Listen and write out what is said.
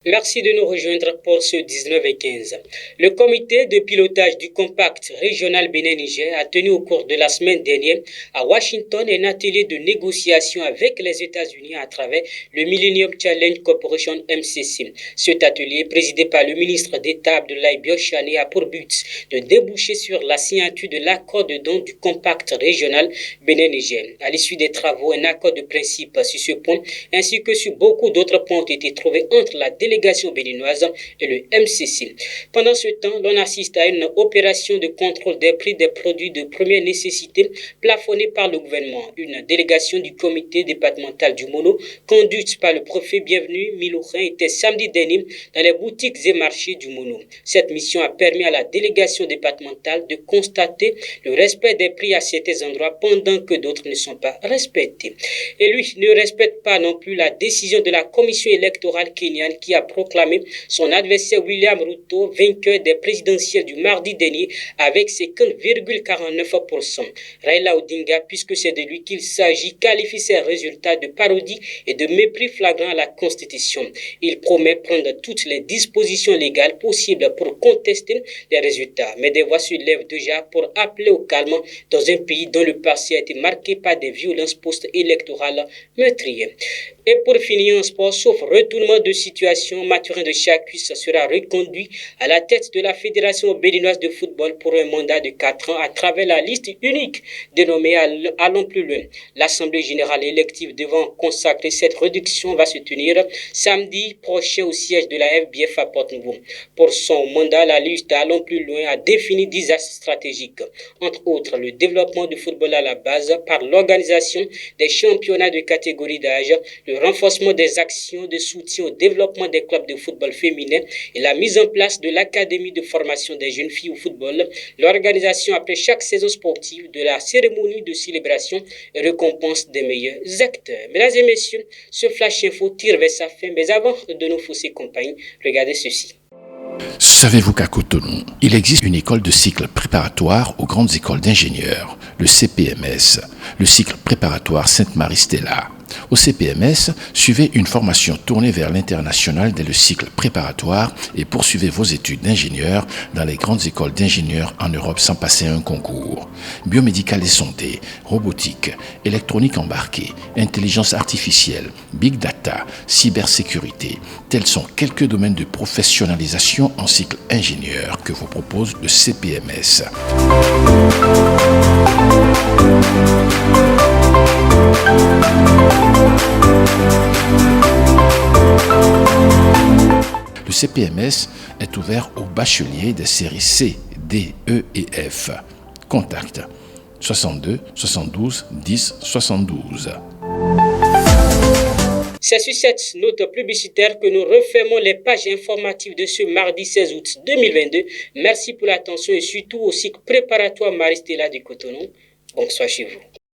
Merci de nous rejoindre pour ce 19 et 15. Le comité de pilotage du compact régional Bénin-Niger a tenu au cours de la semaine dernière à Washington un atelier de négociation avec les États-Unis à travers le Millennium Challenge Corporation MCC. Cet atelier, présidé par le ministre d'État Abdoulaye Biochane, a pour but de déboucher sur la signature de l'accord de don du compact régional Bénin-Niger. À l'issue des travaux, un accord de principe sur ce point ainsi que sur beaucoup d'autres points ont été trouvés entre la délégation béninoise et le MCC. Pendant ce temps, l'on assiste à une opération de contrôle des prix des produits de première nécessité plafonnée par le gouvernement. Une délégation du comité départemental du Mono, conduite par le préfet Bienvenu Milourin, était samedi dernier dans les boutiques et marchés du Mono. Cette mission a permis à la délégation départementale de constater le respect des prix à certains endroits pendant que d'autres ne sont pas respectés. Et lui ne respecte pas non plus la décision de la commission électorale kenyane qui a proclamé son adversaire William Ruto vainqueur des présidentielles du mardi dernier avec 50,49%. Raila Odinga, puisque c'est de lui qu'il s'agit, qualifie ces résultats de parodie et de mépris flagrant à la Constitution. Il promet prendre toutes les dispositions légales possibles pour contester les résultats. Mais des voix se lèvent déjà pour appeler au calme dans un pays dont le passé a été marqué par des violences post-électorales meurtrières. Et pour finir en sport, sauf retournement de situation, Mathurin de Chacus sera reconduit à la tête de la Fédération béninoise de football pour un mandat de 4 ans à travers la liste unique dénommée Allons plus loin. L'Assemblée générale élective devant consacrer cette réduction va se tenir samedi prochain au siège de la FBF à Port-Nouveau. Pour son mandat, la liste Allons plus loin a défini 10 axes stratégiques, entre autres le développement du football à la base par l'organisation des championnats de catégorie d'âge, le renforcement des actions de soutien au développement des clubs de football féminin et la mise en place de l'académie de formation des jeunes filles au football, l'organisation après chaque saison sportive de la cérémonie de célébration et récompense des meilleurs acteurs. Mesdames et messieurs, ce Flash Info tire vers sa fin, mais avant de nous fausser compagnie, regardez ceci. Savez-vous qu'à Cotonou, il existe une école de cycle préparatoire aux grandes écoles d'ingénieurs, le CPMS, le cycle préparatoire Sainte-Marie-Stella. Au CPMS, suivez une formation tournée vers l'international dès le cycle préparatoire et poursuivez vos études d'ingénieur dans les grandes écoles d'ingénieurs en Europe sans passer un concours. Biomédical et santé, robotique, électronique embarquée, intelligence artificielle, big data, cybersécurité, tels sont quelques domaines de professionnalisation en cycle ingénieur que vous propose le CPMS. Le CPMS est ouvert aux bacheliers des séries C, D, E et F. Contact 62 72 10 72. C'est sur cette note publicitaire que nous refermons les pages informatives de ce mardi 16 août 2022. Merci pour l'attention et surtout au cycle préparatoire Marie-Stella du Cotonou. Bonsoir chez vous.